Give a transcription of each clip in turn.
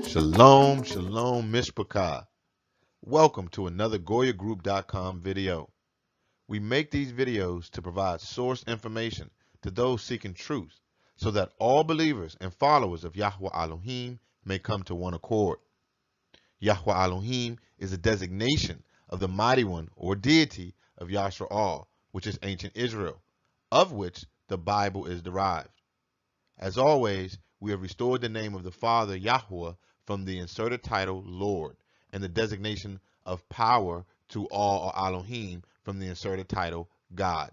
Shalom, shalom, mishpachah. Welcome to another GoyaGroup.com video. We make these videos to provide source information to those seeking truth so that all believers and followers of Yahweh Elohim may come to one accord. Yahweh Elohim is a designation of the mighty one or deity of Yashar'al, which is ancient Israel, of which the Bible is derived. As always, we have restored the name of the Father Yahweh from the inserted title Lord and the designation of power to all or Elohim from the inserted title God.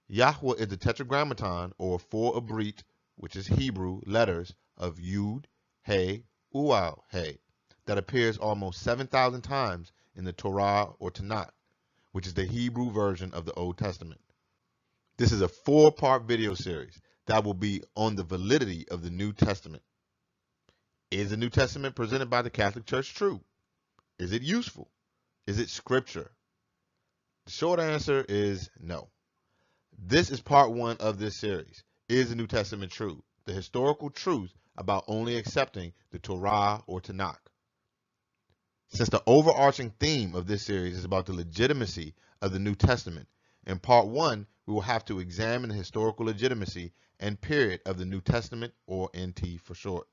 Yahweh is the tetragrammaton or four abrit, which is Hebrew letters of Yud, He, Ual, He, that appears almost 7,000 times in the Torah or Tanakh, which is the Hebrew version of the Old Testament. This is a 4-part video series that will be on the validity of the New Testament. Is the New Testament presented by the Catholic Church true? Is it useful? Is it scripture? The short answer is no. This is part 1 of this series. Is the New Testament true? The historical truth about only accepting the Torah or Tanakh. Since the overarching theme of this series is about the legitimacy of the New Testament, in part 1, we will have to examine the historical legitimacy and period of the New Testament, or NT for short.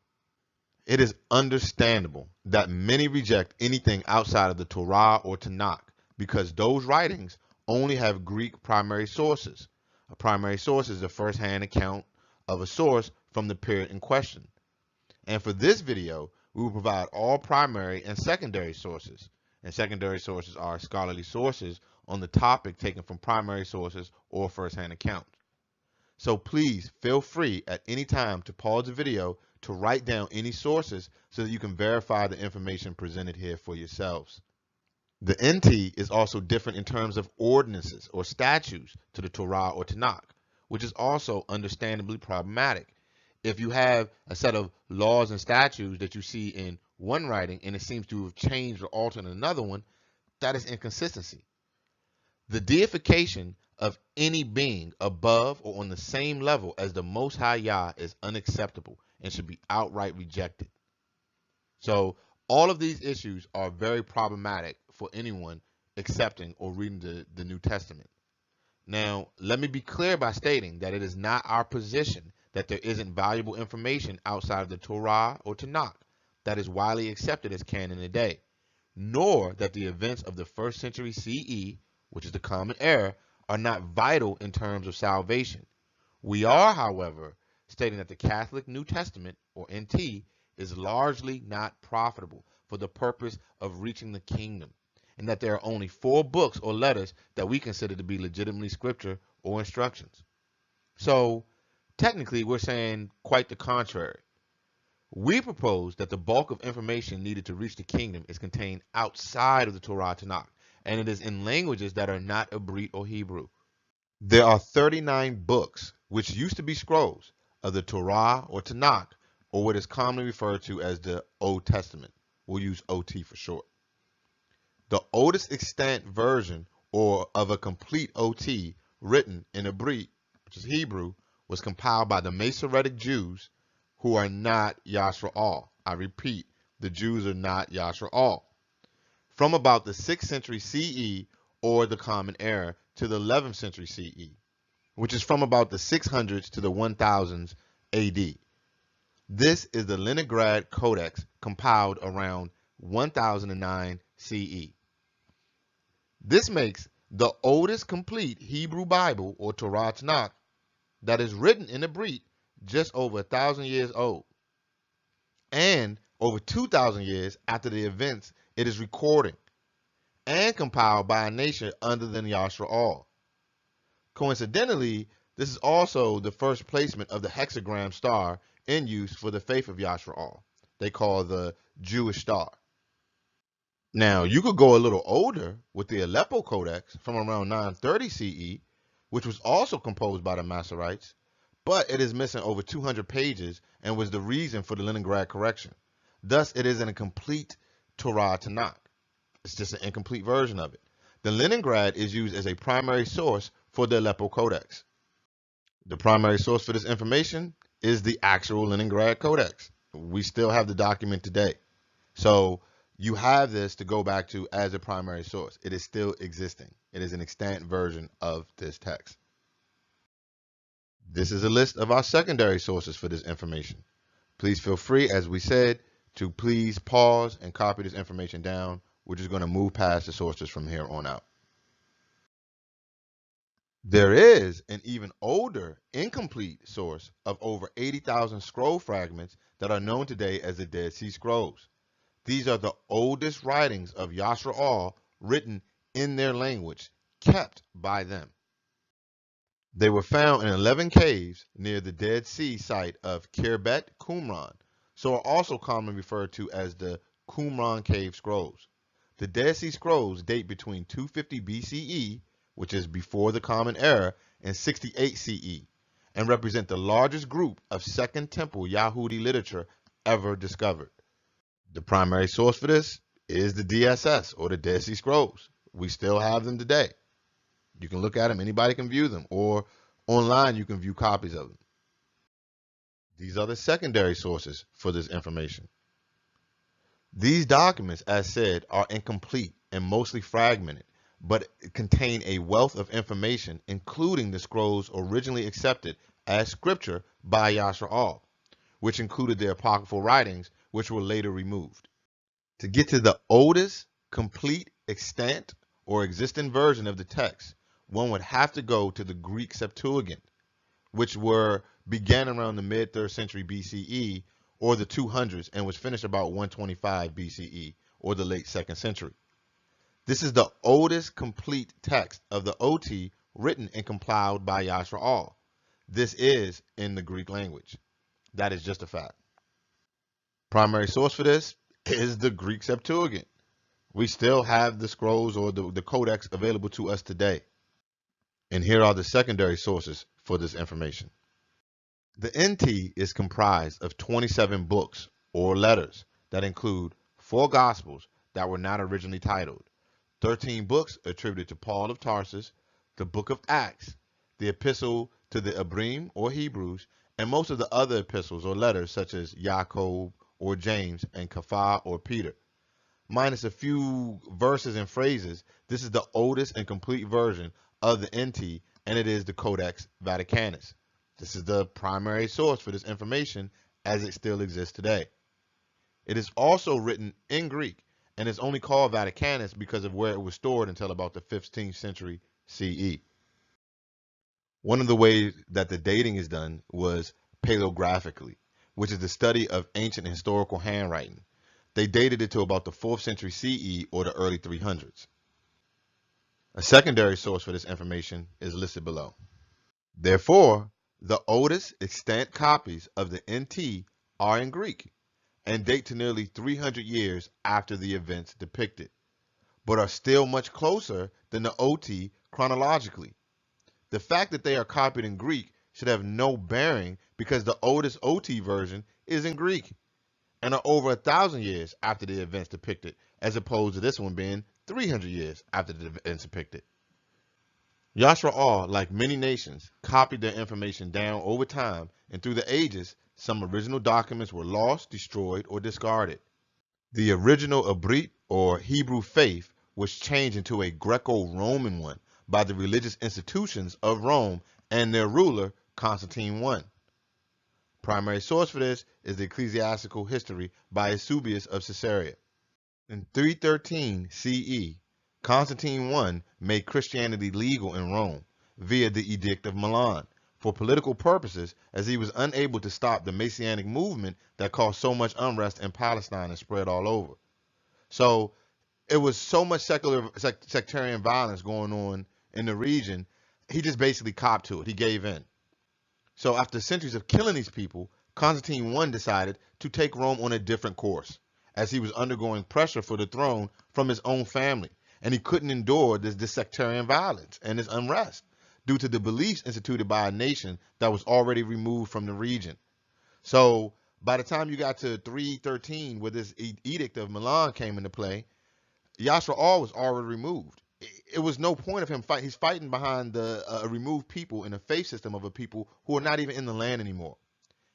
It is understandable that many reject anything outside of the Torah or Tanakh because those writings only have Greek primary sources. A primary source is a first-hand account of a source from the period in question. And for this video, we will provide all primary and secondary sources. And secondary sources are scholarly sources on the topic taken from primary sources or first-hand accounts. So please feel free at any time to pause the video to write down any sources so that you can verify the information presented here for yourselves. The NT is also different in terms of ordinances or statutes to the Torah or Tanakh, which is also understandably problematic. If you have a set of laws and statutes that you see in one writing and it seems to have changed or altered in another one, that is inconsistency. The deification of any being above or on the same level as the Most High Yah is unacceptable and should be outright rejected. So all of these issues are very problematic for anyone accepting or reading the New Testament. Now, let me be clear by stating that it is not our position that there isn't valuable information outside of the Torah or Tanakh that is widely accepted as canon today, nor that the events of the 1st century CE, which is the common era, are not vital in terms of salvation. We are, however, stating that the Catholic New Testament, or NT, is largely not profitable for the purpose of reaching the kingdom, and that there are only 4 books or letters that we consider to be legitimately scripture or instructions. So, technically, we're saying quite the contrary. We propose that the bulk of information needed to reach the kingdom is contained outside of the Torah Tanakh, and it is in languages that are not Abrit or Hebrew. There are 39 books, which used to be scrolls, of the Torah or Tanakh, or what is commonly referred to as the Old Testament. We'll use OT for short. The oldest extant version, or of a complete OT, written in Abrit, which is Hebrew, was compiled by the Masoretic Jews, who are not Yashar'al. I repeat, the Jews are not Yashar'al. From about the 6th century CE, or the Common Era, to the 11th century CE, which is from about the 600s to the 1000s AD. This is the Leningrad Codex, compiled around 1009 CE. This makes the oldest complete Hebrew Bible, or Torah Tanakh, that is written in Abrit just over 1,000 years old, and over 2,000 years after the events it is recording, and compiled by a nation other than Yashar'al. Coincidentally, this is also the first placement of the hexagram star in use for the faith of Yashar'al. They call the Jewish star. Now, you could go a little older with the Aleppo Codex from around 930 CE, which was also composed by the Masoretes, but it is missing over 200 pages and was the reason for the Leningrad correction. Thus, it is an incomplete Torah Tanakh. It's just an incomplete version of it. The Leningrad is used as a primary source for the Aleppo Codex. The primary source for this information is the actual Leningrad Codex. We still have the document today. So you have this to go back to as a primary source. It is still existing. It is an extant version of this text. This is a list of our secondary sources for this information. Please feel free, as we said, to please pause and copy this information down. We're just going to move past the sources from here on out. There is an even older, incomplete source of over 80,000 scroll fragments that are known today as the Dead Sea Scrolls. These are the oldest writings of Yashar'al written in their language, kept by them. They were found in 11 caves near the Dead Sea site of Khirbet Qumran, so are also commonly referred to as the Qumran Cave Scrolls. The Dead Sea Scrolls date between 250 BCE, which is before the Common Era, and 68 CE, and represent the largest group of Second Temple Yahudi literature ever discovered. The primary source for this is the DSS, or the Dead Sea Scrolls. We still have them today. You can look at them, anybody can view them, or online you can view copies of them. These are the secondary sources for this information. These documents, as said, are incomplete and mostly fragmented, but contain a wealth of information, including the scrolls originally accepted as scripture by Yashar'al, which included the apocryphal writings, which were later removed. To get to the oldest, complete, extant, or existing version of the text, one would have to go to the Greek Septuagint, which began around the mid-3rd century BCE, or the 200s, and was finished about 125 BCE, or the late 2nd century. This is the oldest complete text of the OT written and compiled by Yashar'al. This is in the Greek language. That is just a fact. Primary source for this is the Greek Septuagint. We still have the scrolls or the codex available to us today. And here are the secondary sources for this information. The NT is comprised of 27 books or letters that include 4 Gospels that were not originally titled, 13 books attributed to Paul of Tarsus, the Book of Acts, the Epistle to the Abrim or Hebrews, and most of the other epistles or letters such as Jacob or James and Kepha or Peter. Minus a few verses and phrases, this is the oldest and complete version of the NT, and it is the Codex Vaticanus. This is the primary source for this information as it still exists today. It is also written in Greek and is only called Vaticanus because of where it was stored until about the 15th century CE. One of the ways that the dating is done was paleographically, which is the study of ancient historical handwriting. They dated it to about the 4th century CE or the early 300s. A secondary source for this information is listed below. Therefore, the oldest extant copies of the NT are in Greek and date to nearly 300 years after the events depicted, but are still much closer than the OT chronologically. The fact that they are copied in Greek should have no bearing because the oldest OT version is in Greek and are over 1,000 years after the events depicted, as opposed to this one being 300 years after the events depicted. Yashar'al, like many nations, copied their information down over time, and through the ages, some original documents were lost, destroyed, or discarded. The original Abrit, or Hebrew faith, was changed into a Greco-Roman one by the religious institutions of Rome and their ruler, Constantine I. Primary source for this is the Ecclesiastical History by Eusebius of Caesarea. In 313 CE, Constantine I made Christianity legal in Rome via the Edict of Milan for political purposes, as he was unable to stop the Messianic movement that caused so much unrest in Palestine and spread all over. So it was so much sectarian violence going on in the region, he just basically copped to it. He gave in. So after centuries of killing these people, Constantine I decided to take Rome on a different course, as he was undergoing pressure for the throne from his own family, and he couldn't endure this sectarian violence and this unrest due to the beliefs instituted by a nation that was already removed from the region. So by the time you got to 313, where this Edict of Milan came into play, Yashar'al was already removed. it was no point of him fighting. He's fighting behind the removed people in a faith system of a people who are not even in the land anymore.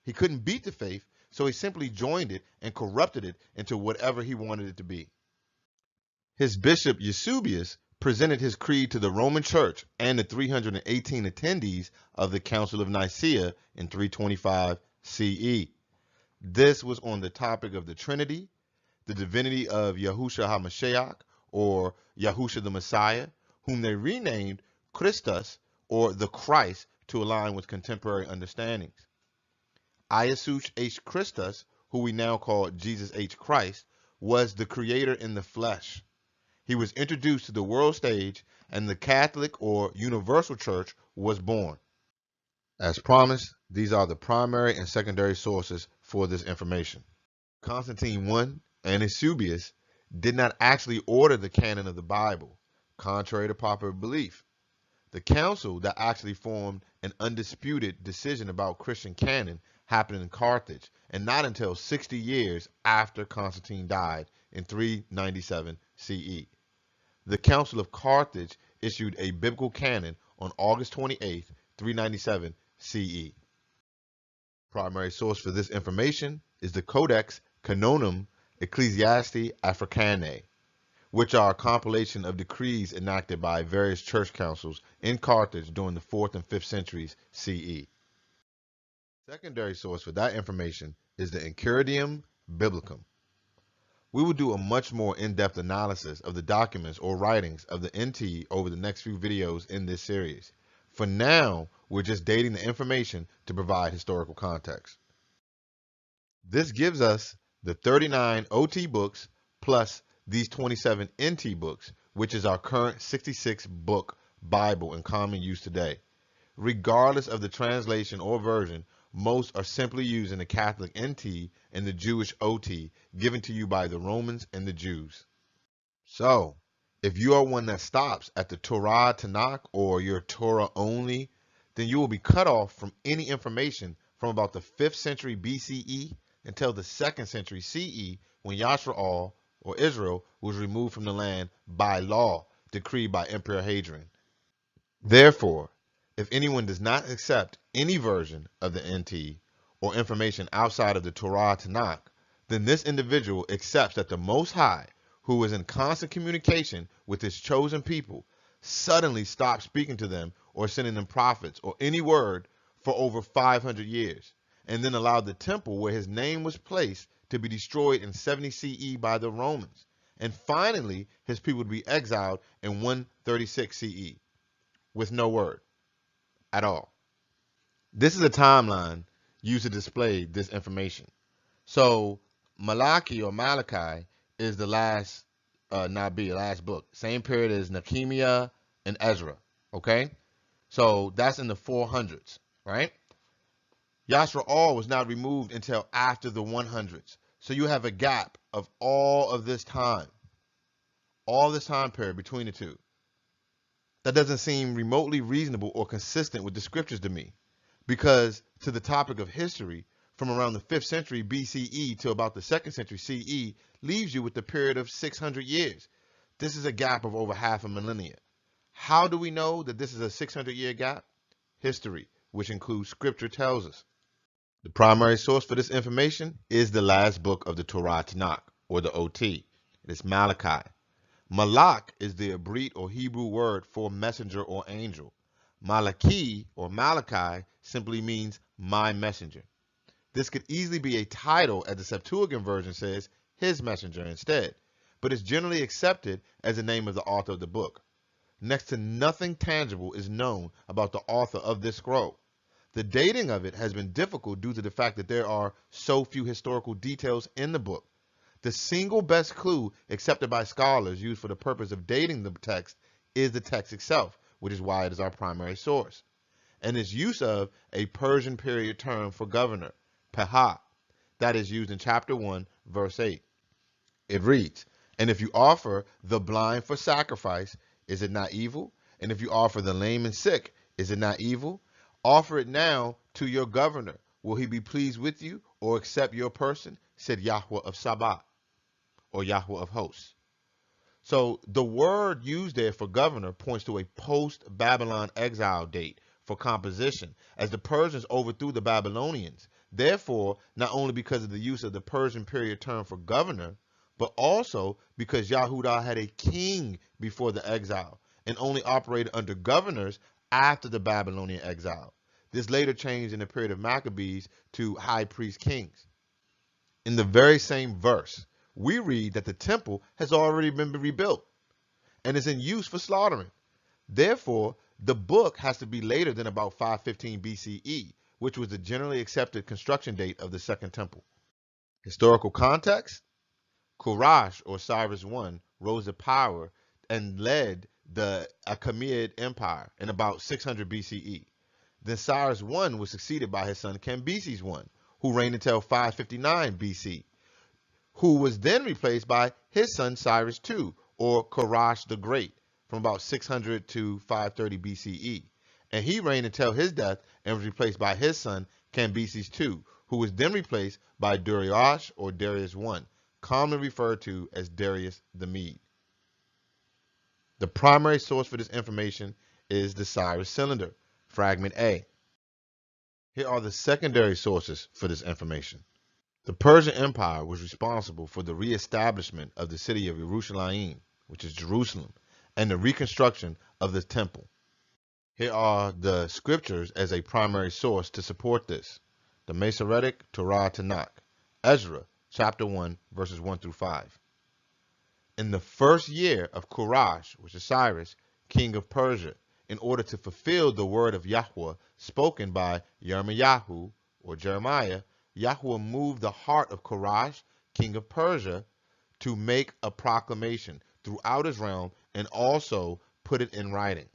He couldn't beat the faith, so he simply joined it and corrupted it into whatever he wanted it to be. His bishop Eusebius presented his creed to the Roman Church and the 318 attendees of the Council of Nicaea in 325 CE. This was on the topic of the Trinity, the divinity of Yahushua HaMashiach, or Yahushua the Messiah, whom they renamed Christus, or the Christ, to align with contemporary understandings. Iesous H. Christus, who we now call Jesus H. Christ, was the creator in the flesh. He was introduced to the world stage, and the Catholic or Universal Church was born. As promised, these are the primary and secondary sources for this information. Constantine I and Eusebius did not actually order the canon of the Bible, contrary to popular belief. The council that actually formed an undisputed decision about Christian canon happened in Carthage, and not until 60 years after Constantine died in 397 CE. The Council of Carthage issued a biblical canon on August 28, 397 CE. Primary source for this information is the Codex Canonum Ecclesiastiae Africanae, which are a compilation of decrees enacted by various church councils in Carthage during the 4th and 5th centuries CE. Secondary source for that information is the Incurdium Biblicum. We will do a much more in-depth analysis of the documents or writings of the NT over the next few videos in this series. For now, we're just dating the information to provide historical context. This gives us the 39 OT books plus these 27 NT books, which is our current 66 book Bible in common use today. Regardless of the translation or version, most are simply using the Catholic NT and the Jewish OT given to you by the Romans and the Jews. So, if you are one that stops at the Torah Tanakh or your Torah only, then you will be cut off from any information from about the 5th century BCE until the 2nd century CE, when Yashra'al, or Israel, was removed from the land by law, decreed by Emperor Hadrian. Therefore, if anyone does not accept any version of the NT or information outside of the Torah Tanakh, then this individual accepts that the Most High, who is in constant communication with his chosen people, suddenly stopped speaking to them or sending them prophets or any word for over 500 years, and then allowed the temple where his name was placed to be destroyed in 70 CE by the Romans. And finally, his people would be exiled in 136 CE with no word at all. This is a timeline used to display this information. So Malachi or Malachi is the last Nabi, last book. Same period as Nehemiah and Ezra. Okay? So that's in the 400s, right? Yashra'al was not removed until after the 100s. So you have a gap of all this time period between the two. That doesn't seem remotely reasonable or consistent with the scriptures to me, because to the topic of history, from around the 5th century BCE to about the 2nd century CE leaves you with the period of 600 years. This is a gap of over half a millennia. How do we know that this is a 600-year gap? History, which includes scripture, tells us. The primary source for this information is the last book of the Torah Tanakh, or the OT. It is Malachi. Malak is the Hebrew or Hebrew word for messenger or angel. Malachi or Malachi simply means my messenger. This could easily be a title, as the Septuagint version says, his messenger instead, but it's generally accepted as the name of the author of the book. Next to nothing tangible is known about the author of this scroll. The dating of it has been difficult due to the fact that there are so few historical details in the book. The single best clue accepted by scholars used for the purpose of dating the text is the text itself, which is why it is our primary source, and its use of a Persian period term for governor, Peha, that is used in chapter 1, verse 8. It reads, "And if you offer the blind for sacrifice, is it not evil? And if you offer the lame and sick, is it not evil? Offer it now to your governor. Will he be pleased with you or accept your person? Said Yahweh of Sabbath," or Yahweh of hosts. So the word used there for governor points to a post-Babylon exile date for composition, as the Persians overthrew the Babylonians. Therefore, not only because of the use of the Persian period term for governor, but also because Yahudah had a king before the exile and only operated under governors after the Babylonian exile. This later changed in the period of Maccabees to high priest kings. In the very same verse, we read that the temple has already been rebuilt and is in use for slaughtering. Therefore, the book has to be later than about 515 BCE, which was the generally accepted construction date of the Second Temple. Historical context: Koresh, or Cyrus I, rose to power and led the Achaemenid Empire in about 600 BCE. Then Cyrus I was succeeded by his son Cambyses I, who reigned until 559 BC, who was then replaced by his son Cyrus II, or Koresh the Great, from about 600 to 530 BCE. And he reigned until his death and was replaced by his son Cambyses II, who was then replaced by Darius, or Darius I, commonly referred to as Darius the Mede. The primary source for this information is the Cyrus Cylinder, Fragment A. Here are the secondary sources for this information. The Persian Empire was responsible for the reestablishment of the city of Yerushalayim, which is Jerusalem, and the reconstruction of the temple. Here are the scriptures as a primary source to support this. The Masoretic Torah Tanakh, Ezra, chapter 1, verses 1 through 5. In the first year of Koresh, which is Cyrus, king of Persia, in order to fulfill the word of Yahweh spoken by Yirmiyahu, or Jeremiah, Yahweh moved the heart of Koresh, king of Persia, to make a proclamation throughout his realm and also put it in writing.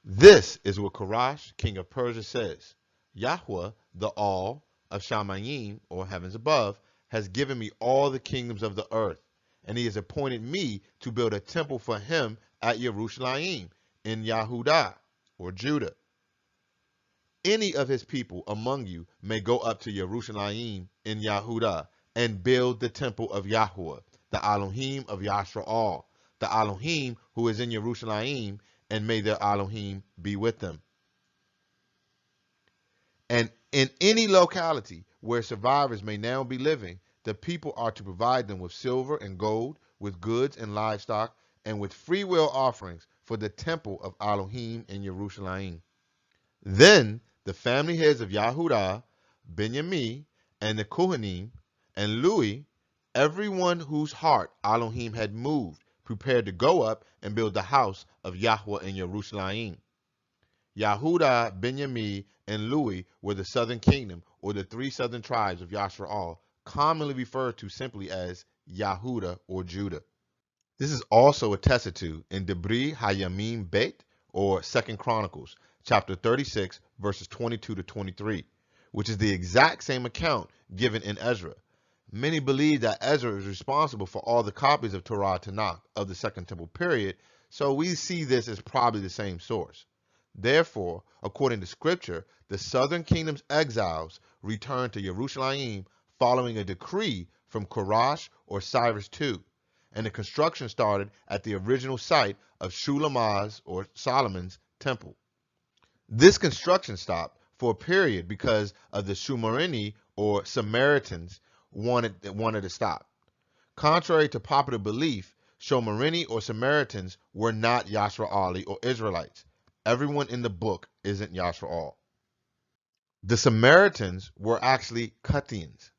This is what Koresh, king of Persia, says: Yahweh, the All of Shamayim, or heavens above, has given me all the kingdoms of the earth, and he has appointed me to build a temple for him at Yerushalayim in Yahudah, or Judah. Any of his people among you may go up to Yerushalayim in Yahudah and build the temple of Yahweh, the Elohim of Yashra'al, the Elohim who is in Yerushalayim, and may their Elohim be with them. And in any locality where survivors may now be living, the people are to provide them with silver and gold, with goods and livestock, and with free will offerings for the temple of Elohim in Yerushalayim. Then the family heads of Yahudah, Benjamin, and the Kohanim, and Lui, everyone whose heart Elohim had moved, prepared to go up and build the house of Yahweh in Yerushalayim. Yahudah, Benjamin, and Lui were the southern kingdom, or the three southern tribes of Yashra'al, commonly referred to simply as Yahudah, or Judah. This is also attested to in Debri Hayamim Bet, or 2 Chronicles, chapter 36, verses 22 to 23, which is the exact same account given in Ezra. Many believe that Ezra is responsible for all the copies of Torah Tanakh of the Second Temple period, so we see this as probably the same source. Therefore, according to Scripture, the southern kingdom's exiles returned to Yerushalayim following a decree from Koresh or Cyrus II, and the construction started at the original site of Shulamah's, or Solomon's, temple. This construction stopped for a period because of the Shumarini, or Samaritans, wanted to stop. Contrary to popular belief, Shomarini or Samaritans were not Yashra'ali or Israelites. Everyone in the book isn't Yashra'al. The Samaritans were actually Cuthians,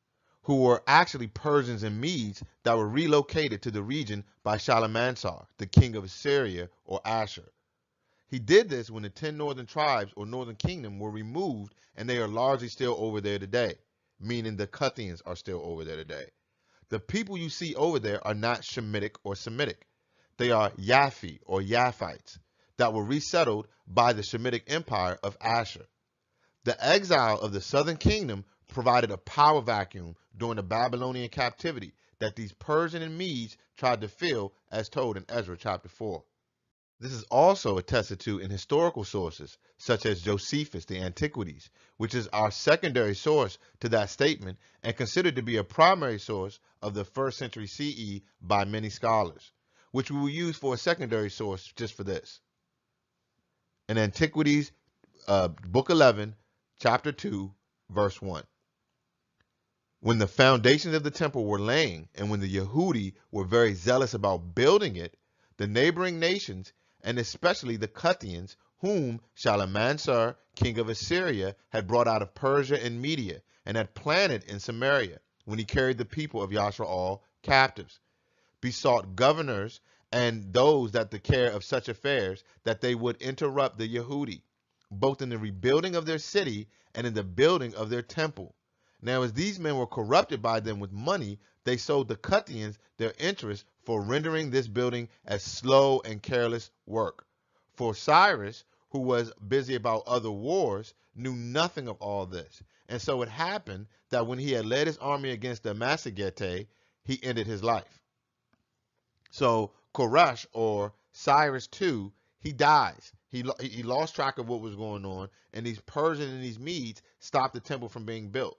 who were actually Persians and Medes that were relocated to the region by Shalmaneser, the king of Assyria or Ashur. He did this when the 10 northern tribes or northern kingdom were removed, and they are largely still over there today, meaning the Cuthians are still over there today. The people you see over there are not Shemitic or Semitic. They are Yaphi or Yaphites that were resettled by the Shemitic Empire of Ashur. The exile of the southern kingdom provided a power vacuum during the Babylonian captivity that these Persian and Medes tried to fill, as told in Ezra chapter 4. This is also attested to in historical sources, such as Josephus, the Antiquities, which is our secondary source to that statement and considered to be a primary source of the 1st century CE by many scholars. which we will use for a secondary source just for this. In Antiquities, Book 11, chapter 2, verse 1. When the foundations of the temple were laying, and when the Yehudi were very zealous about building it, the neighboring nations, and especially the Cuthians, whom Shalmaneser, king of Assyria, had brought out of Persia and Media, and had planted in Samaria, when he carried the people of Yasharal captives, besought governors and those that the care of such affairs, that they would interrupt the Yehudi, both in the rebuilding of their city and in the building of their temple. Now, as these men were corrupted by them with money, they sold the Cuthians their interest for rendering this building as slow and careless work. For Cyrus, who was busy about other wars, knew nothing of all this. And so it happened that when he had led his army against the Massagete, he ended his life. So Koresh, or Cyrus too, he dies. He lost track of what was going on, and these Persians and these Medes stopped the temple from being built.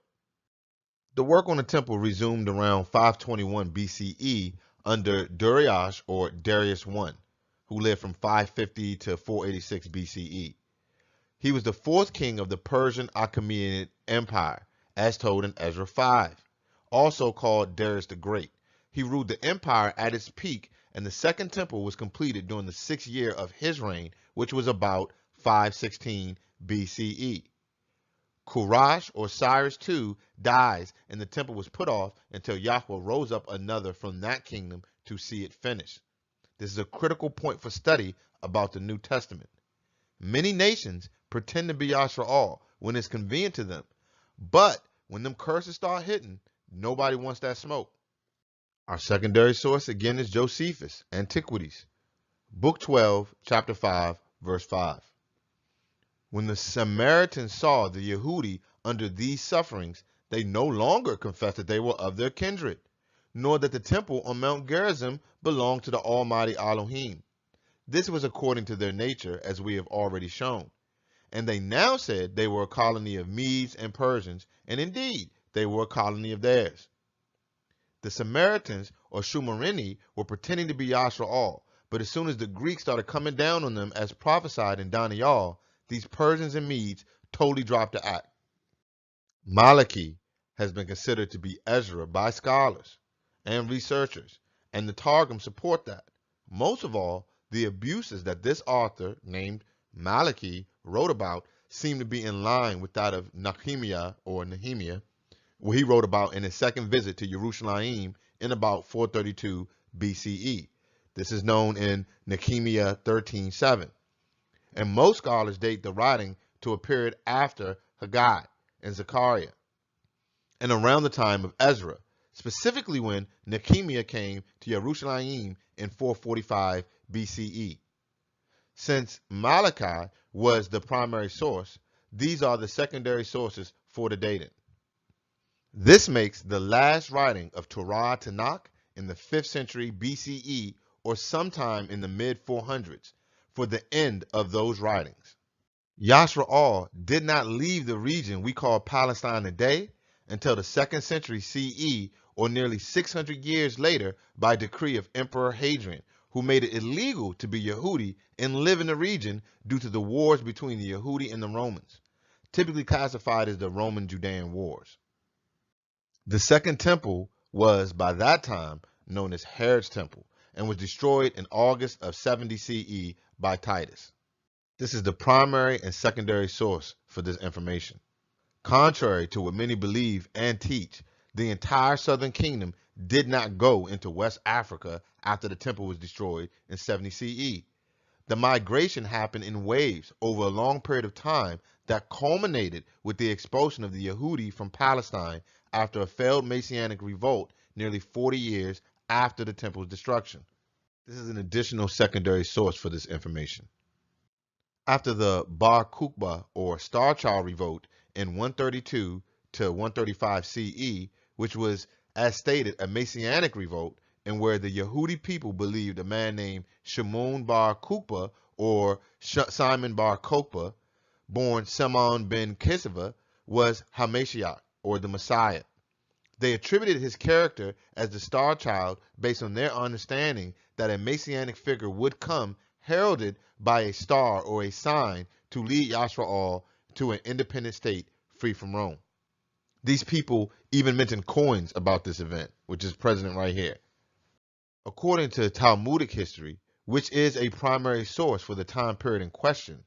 The work on the temple resumed around 521 BCE under Darius, or Darius I, who lived from 550 to 486 BCE. He was the fourth king of the Persian Achaemenid Empire, as told in Ezra 5, also called Darius the Great. He ruled the empire at its peak, and the second temple was completed during the 6th year of his reign, which was about 516 BCE. Koresh, or Cyrus II, dies, and the temple was put off until Yahweh rose up another from that kingdom to see it finished. This is a critical point for study about the New Testament. Many nations pretend to be Yasharal when it's convenient to them, but when them curses start hitting, nobody wants that smoke. Our secondary source again is Josephus, Antiquities, Book 12, chapter 5, verse 5. When the Samaritans saw the Yehudi under these sufferings, they no longer confessed that they were of their kindred, nor that the temple on Mount Gerizim belonged to the Almighty Elohim. This was according to their nature, as we have already shown. And they now said they were a colony of Medes and Persians, and indeed they were a colony of theirs. The Samaritans, or Shumarini, were pretending to be Yasharal, but as soon as the Greeks started coming down on them as prophesied in Daniel, these Persians and Medes totally dropped the act. Malachi has been considered to be Ezra by scholars and researchers, and the Targum support that. Most of all, the abuses that this author, named Malachi, wrote about seem to be in line with that of Nehemiah, where he wrote about in his second visit to Jerusalem in about 432 BCE. This is known in Nehemiah 13:7. And most scholars date the writing to a period after Haggai and Zechariah, and around the time of Ezra, specifically when Nehemiah came to Jerusalem in 445 BCE. Since Malachi was the primary source, these are the secondary sources for the dating. This makes the last writing of Torah Tanakh in the 5th century BCE, or sometime in the mid-400s, for the end of those writings. Yasharal did not leave the region we call Palestine today until the 2nd century CE, or nearly 600 years later, by decree of Emperor Hadrian, who made it illegal to be Yehudi and live in the region due to the wars between the Yehudi and the Romans, typically classified as the Roman-Judean Wars. The Second Temple was, by that time, known as Herod's Temple, and was destroyed in August of 70 CE by Titus. This is the primary and secondary source for this information. Contrary to what many believe and teach, the entire southern kingdom did not go into West Africa after the temple was destroyed in 70 CE. The migration happened in waves over a long period of time that culminated with the expulsion of the Yehudi from Palestine after a failed Messianic revolt nearly 40 years after the temple's destruction. This is an additional secondary source for this information. After the Bar Kokhba, or Star Child revolt in 132 to 135 CE, which was, as stated, a Messianic revolt, and where the Yehudi people believed a man named Shimon Bar Kokhba, or Simon Bar Kokhba, born Simon ben Kisava, was HaMashiach, or the Messiah. They attributed his character as the Star Child based on their understanding that a messianic figure would come heralded by a star or a sign to lead Yashra'al to an independent state free from Rome. These people even mention coins about this event, which is present right here. According to Talmudic history, which is a primary source for the time period in question,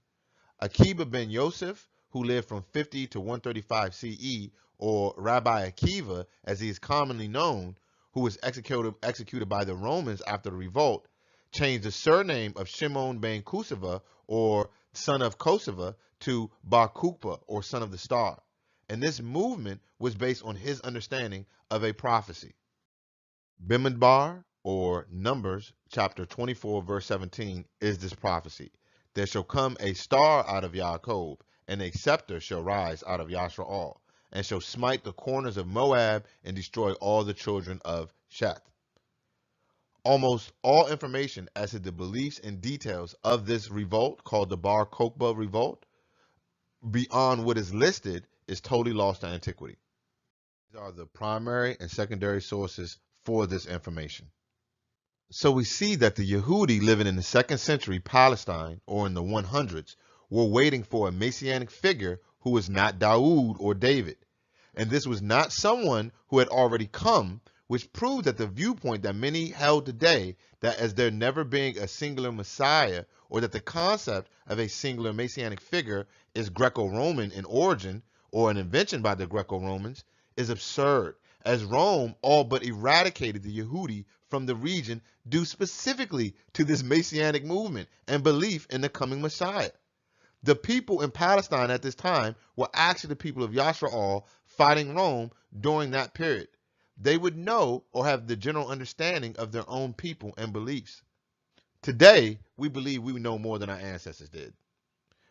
Akiba ben Yosef, who lived from 50 to 135 CE, or Rabbi Akiva, as he is commonly known, who was executed by the Romans after the revolt, changed the surname of Shimon ben Kusava, or son of Kosova, to Bar Kokhba, or son of the star. And this movement was based on his understanding of a prophecy. Bimidbar, or Numbers, chapter 24, verse 17, is this prophecy. There shall come a star out of Yaakov, and a scepter shall rise out of Yashra'al, and shall smite the corners of Moab and destroy all the children of Sheth. Almost all information as to the beliefs and details of this revolt, called the Bar Kokhba revolt, beyond what is listed, is totally lost to antiquity. These are the primary and secondary sources for this information. So we see that the Yehudi living in the 2nd century Palestine, or in the 100s, were waiting for a messianic figure who was not Dawood or David. And this was not someone who had already come, which proved that the viewpoint that many held today, that as there never being a singular Messiah, or that the concept of a singular messianic figure is Greco-Roman in origin, or an invention by the Greco-Romans, is absurd, as Rome all but eradicated the Yehudi from the region due specifically to this messianic movement and belief in the coming Messiah. The people in Palestine at this time were actually the people of Yashra'al fighting Rome during that period. They would know or have the general understanding of their own people and beliefs. Today, we believe we know more than our ancestors did,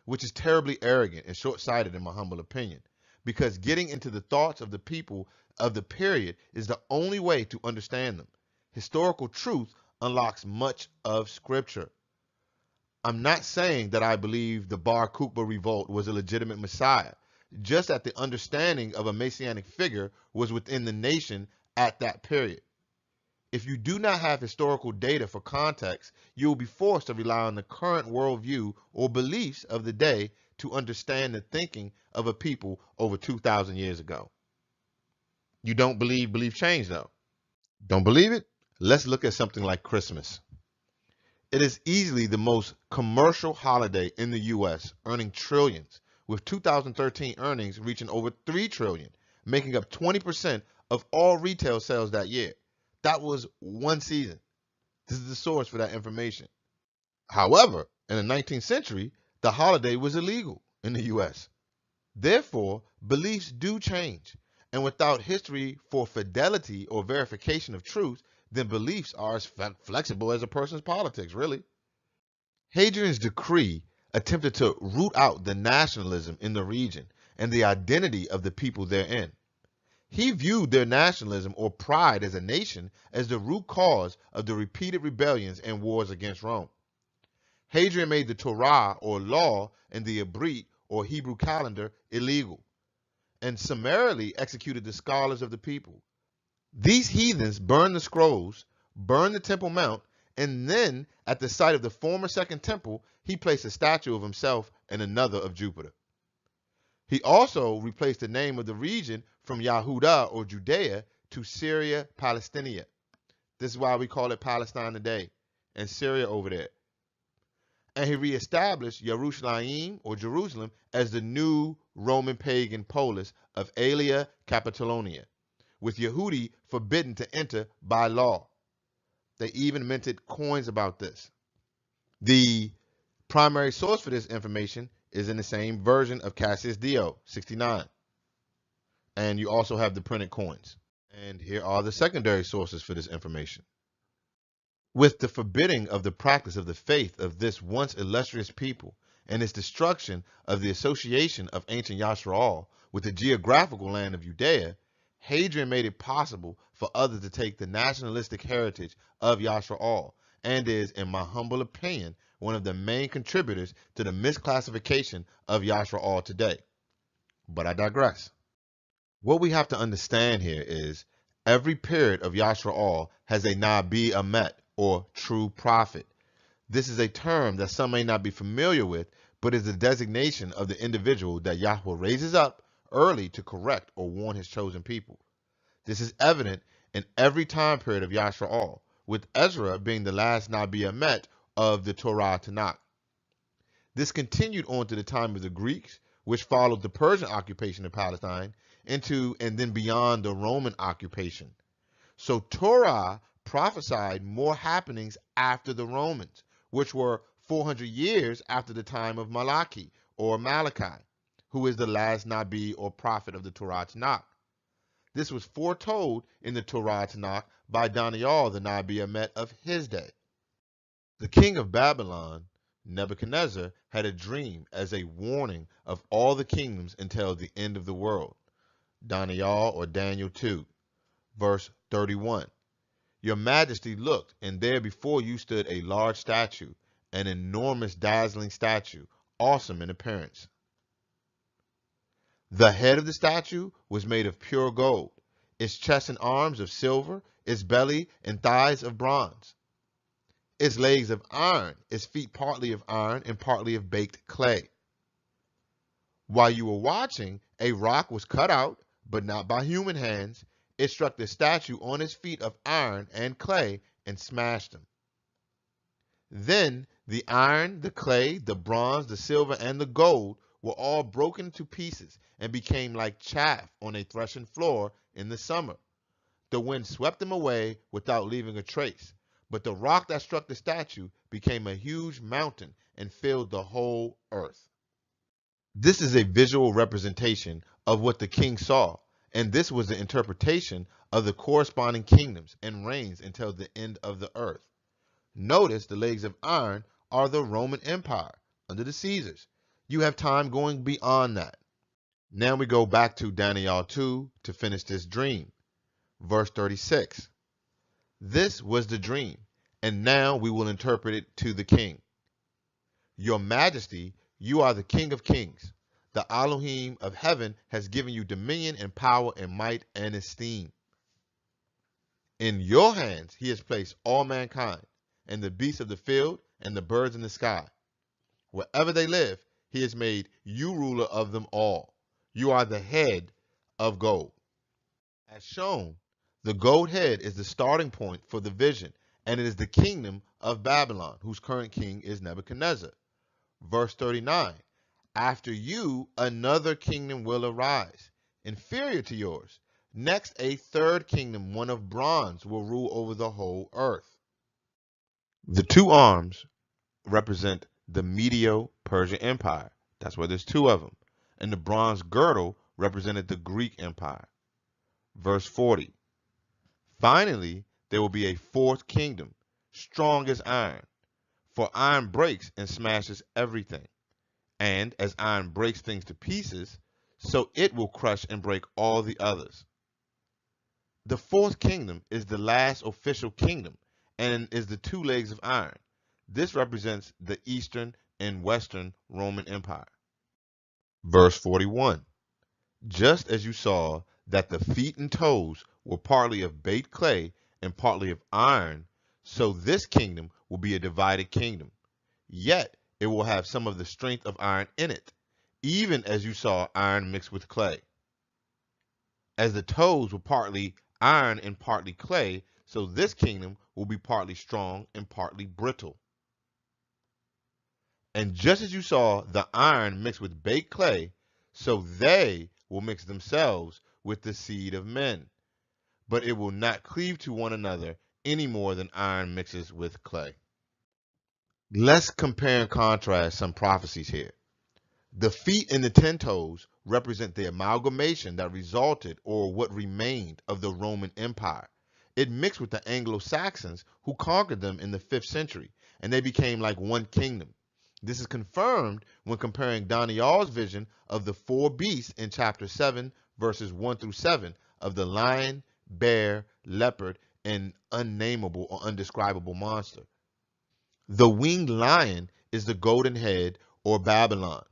which is terribly arrogant and short-sighted in my humble opinion, because getting into the thoughts of the people of the period is the only way to understand them. Historical truth unlocks much of Scripture. I'm not saying that I believe the Bar Kokhba revolt was a legitimate Messiah, just that the understanding of a messianic figure was within the nation at that period. If you do not have historical data for context, you will be forced to rely on the current worldview or beliefs of the day to understand the thinking of a people over 2,000 years ago. You don't believe belief change, though? Don't believe it? Let's look at something like Christmas. It is easily the most commercial holiday in the U.S., earning trillions, with 2013 earnings reaching over $3 trillion, making up 20% of all retail sales that year. That was one season. This is the source for that information. However, in the 19th century, the holiday was illegal in the U.S. Therefore, beliefs do change, and without history for fidelity or verification of truth, then beliefs are as flexible as a person's politics, really. Hadrian's decree attempted to root out the nationalism in the region and the identity of the people therein. He viewed their nationalism or pride as a nation as the root cause of the repeated rebellions and wars against Rome. Hadrian made the Torah or law and the Ibrit or Hebrew calendar illegal, and summarily executed the scholars of the people. These heathens burned the scrolls, burned the Temple Mount, and then, at the site of the former Second Temple, he placed a statue of himself and another of Jupiter. He also replaced the name of the region from Yahudah or Judea to Syria Palestinia. This is why we call it Palestine today, and Syria over there. And he reestablished Yerushalayim or Jerusalem as the new Roman pagan polis of Aelia Capitolonia, with Yehudi forbidden to enter by law. They even minted coins about this. The primary source for this information is in the same version of Cassius Dio, 69. And you also have the printed coins. And here are the secondary sources for this information. With the forbidding of the practice of the faith of this once illustrious people and its destruction of the association of ancient Yashra'al with the geographical land of Judea, Hadrian made it possible for others to take the nationalistic heritage of Yashra'al, and is, in my humble opinion, one of the main contributors to the misclassification of Yashra'al today. But I digress. What we have to understand here is every period of Yashra'al has a Nabi Amet, or true prophet. This is a term that some may not be familiar with, but is a designation of the individual that Yahweh raises up early to correct or warn his chosen people. This is evident in every time period of Yashar'al, with Ezra being the last Nabi Emet of the Torah Tanakh. This continued on to the time of the Greeks, which followed the Persian occupation of Palestine, into and then beyond the Roman occupation. So Torah prophesied more happenings after the Romans, which were 400 years after the time of Malachi or Malachi, who is the last Nabi or prophet of the Torah Tanakh. This was foretold in the Torah Tanakh by Daniel, the Nabi Emet of his day. The king of Babylon, Nebuchadnezzar, had a dream as a warning of all the kingdoms until the end of the world. Daniel or Daniel 2, verse 31. Your majesty looked, and there before you stood a large statue, an enormous dazzling statue, awesome in appearance. The head of the statue was made of pure gold, its chest and arms of silver, its belly and thighs of bronze, its legs of iron, its feet partly of iron and partly of baked clay. While you were watching, a rock was cut out, but not by human hands. It struck the statue on his feet of iron and clay and smashed him. Then the iron, the clay, the bronze, the silver, and the gold were all broken to pieces and became like chaff on a threshing floor in the summer. The wind swept them away without leaving a trace, but the rock that struck the statue became a huge mountain and filled the whole earth. This is a visual representation of what the king saw, and this was the interpretation of the corresponding kingdoms and reigns until the end of the earth. Notice the legs of iron are the Roman Empire under the Caesars. You have time going beyond that. Now we go back to Daniel 2 to finish this dream. Verse 36. This was the dream, and now we will interpret it to the king. Your majesty, you are the king of kings. The Elohim of heaven has given you dominion and power and might and esteem. In your hands he has placed all mankind, and the beasts of the field and the birds in the sky. Wherever they live, he has made you ruler of them all. You are the head of gold. As shown, the gold head is the starting point for the vision, and it is the kingdom of Babylon, whose current king is Nebuchadnezzar. Verse 39, after you, another kingdom will arise, inferior to yours. Next, a third kingdom, one of bronze, will rule over the whole earth. The two arms represent the Medo-Persian Empire. That's why there's two of them. And the bronze girdle represented the Greek Empire. Verse 40. Finally, there will be a fourth kingdom, strong as iron. For iron breaks and smashes everything. And as iron breaks things to pieces, so it will crush and break all the others. The fourth kingdom is the last official kingdom and is the two legs of iron. This represents the Eastern and Western Roman Empire. Verse 41. Just as you saw that the feet and toes were partly of baked clay and partly of iron, so this kingdom will be a divided kingdom. Yet it will have some of the strength of iron in it, even as you saw iron mixed with clay. As the toes were partly iron and partly clay, so this kingdom will be partly strong and partly brittle. And just as you saw the iron mixed with baked clay, so they will mix themselves with the seed of men. But it will not cleave to one another any more than iron mixes with clay. Let's compare and contrast some prophecies here. The feet and the 10 toes represent the amalgamation that resulted or what remained of the Roman Empire. It mixed with the Anglo-Saxons who conquered them in the 5th century, and they became like one kingdom. This is confirmed when comparing Daniel's vision of the 4 beasts in chapter 7, verses 1 through 7 of the lion, bear, leopard, and unnameable or undescribable monster. The winged lion is the golden head or Babylon.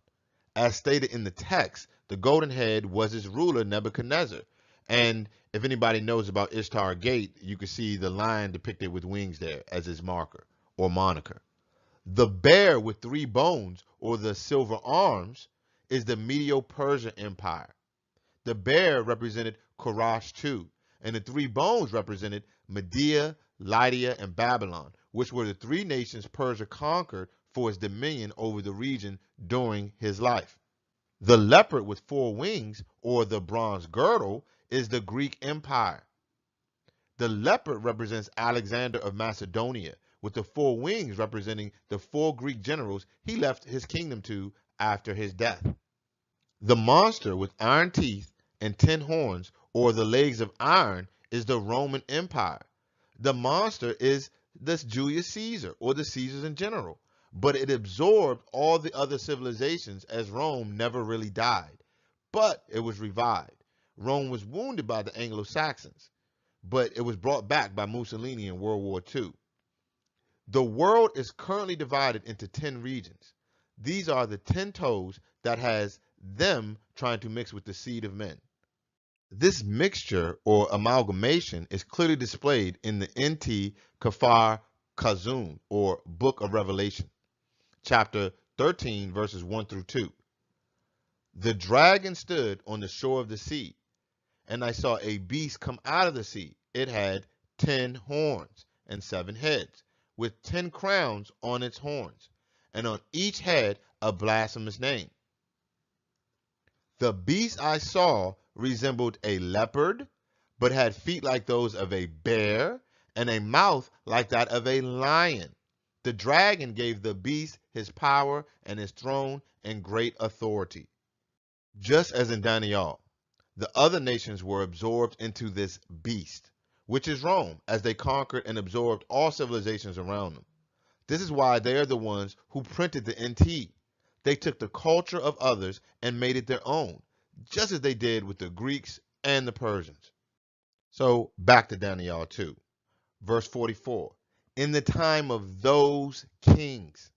As stated in the text, the golden head was its ruler Nebuchadnezzar, and If anybody knows about Ishtar Gate, you can see the lion depicted with wings there as its marker or moniker. The bear with three bones, or the silver arms, is the Medo-Persian Empire. The bear represented Korash too, and the three bones represented Media, Lydia, and Babylon, which were the three nations Persia conquered for its dominion over the region during his life. The leopard with four wings, or the bronze girdle, is the Greek Empire. The leopard represents Alexander of Macedonia, with the four wings representing the four Greek generals he left his kingdom to after his death. The monster with iron teeth and 10 horns, or the legs of iron, is the Roman Empire. The monster is this Julius Caesar, or the Caesars in general, but it absorbed all the other civilizations as Rome never really died, but it was revived. Rome was wounded by the Anglo-Saxons, but it was brought back by Mussolini in World War II. The world is currently divided into 10 regions. These are the 10 toes that has them trying to mix with the seed of men. This mixture or amalgamation is clearly displayed in the NT Kafar Kazun, or Book of Revelation, chapter 13, verses 1 through 2. The dragon stood on the shore of the sea, and I saw a beast come out of the sea. It had 10 horns and 7 heads, with 10 crowns on its horns, and on each head a blasphemous name. The beast I saw resembled a leopard, but had feet like those of a bear, and a mouth like that of a lion. The dragon gave the beast his power and his throne and great authority. Just as in Daniel, the other nations were absorbed into this beast, which is Rome, as they conquered and absorbed all civilizations around them. This is why they are the ones who printed the NT. They took the culture of others and made it their own, just as they did with the Greeks and the Persians. So back to Daniel 2, verse 44. In the time of those kings,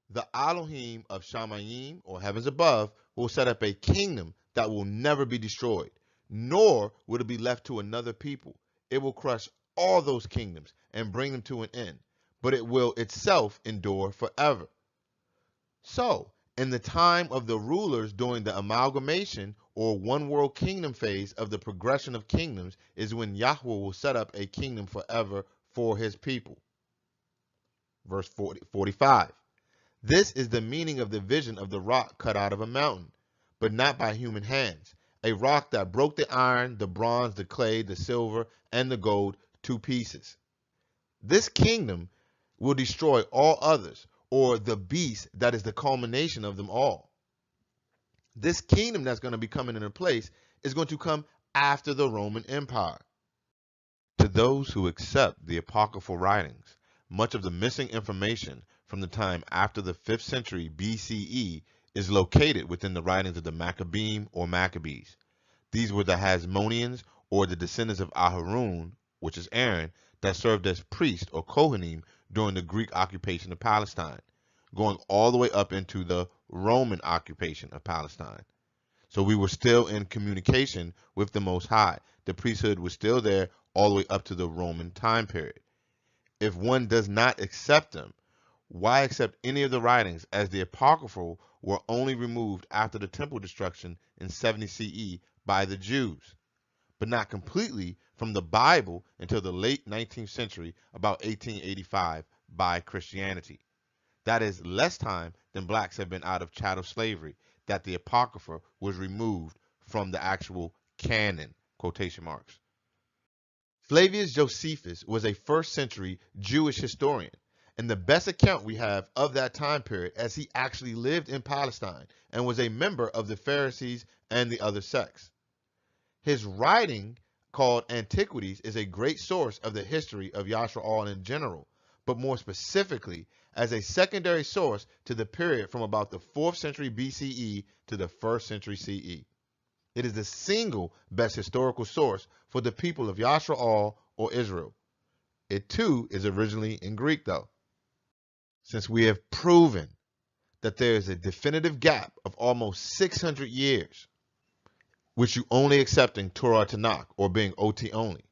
the Elohim of Shamayim, or heavens above, will set up a kingdom that will never be destroyed, nor will it be left to another people. It will crush all those kingdoms and bring them to an end, but it will itself endure forever. So, in the time of the rulers during the amalgamation or one world kingdom phase of the progression of kingdoms is when Yahweh will set up a kingdom forever for his people. Verse 45. This is the meaning of the vision of the rock cut out of a mountain, but not by human hands, a rock that broke the iron, the bronze, the clay, the silver, and the gold to pieces. This kingdom will destroy all others, or the beast that is the culmination of them all. This kingdom that's going to be coming into place is going to come after the Roman Empire. To those who accept the apocryphal writings, much of the missing information from the time after the 5th century BCE is located within the writings of the Maccabees or Maccabees. These were the Hasmoneans, or the descendants of Aharun, which is Aaron, that served as priests or Kohanim during the Greek occupation of Palestine, going all the way up into the Roman occupation of Palestine. So we were still in communication with the Most High. The priesthood was still there all the way up to the Roman time period. If one does not accept them, why accept any of the writings, as the apocryphal were only removed after the temple destruction in 70 CE by the Jews, but not completely from the Bible until the late 19th century, about 1885, by Christianity. That is less time than blacks have been out of chattel slavery, that the Apocrypha was removed from the actual canon, quotation marks. Flavius Josephus was a 1st century Jewish historian, and the best account we have of that time period, as he actually lived in Palestine and was a member of the Pharisees and the other sects. His writing, called Antiquities, is a great source of the history of Yashar'al in general, but more specifically as a secondary source to the period from about the 4th century BCE to the 1st century CE. It is the single best historical source for the people of Yashar'al or Israel. It too is originally in Greek though. Since we have proven that there is a definitive gap of almost 600 years, which you only accepting Torah Tanakh or being OT only.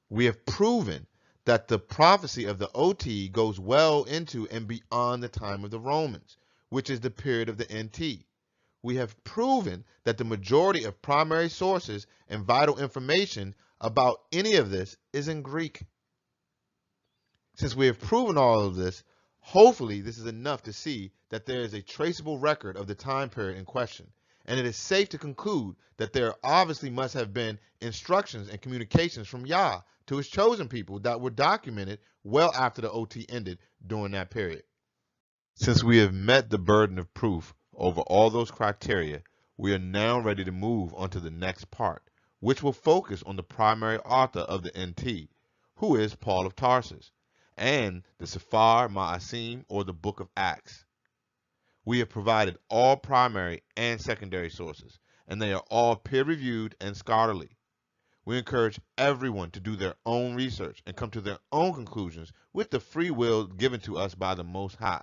We have proven that the prophecy of the OT goes well into and beyond the time of the Romans, which is the period of the NT. We have proven that the majority of primary sources and vital information about any of this is in Greek. Since we have proven all of this, hopefully this is enough to see that there is a traceable record of the time period in question, and it is safe to conclude that there obviously must have been instructions and communications from Yah to his chosen people that were documented well after the OT ended during that period. Since we have met the burden of proof over all those criteria, we are now ready to move on to the next part, which will focus on the primary author of the NT, who is Paul of Tarsus, and the Sefer Ma'asim, or the Book of Acts. We have provided all primary and secondary sources, and they are all peer-reviewed and scholarly. We encourage everyone to do their own research and come to their own conclusions with the free will given to us by the Most High.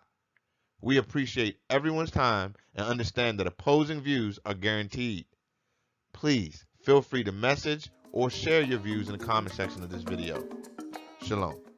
We appreciate everyone's time and understand that opposing views are guaranteed. Please feel free to message or share your views in the comment section of this video. Shalom.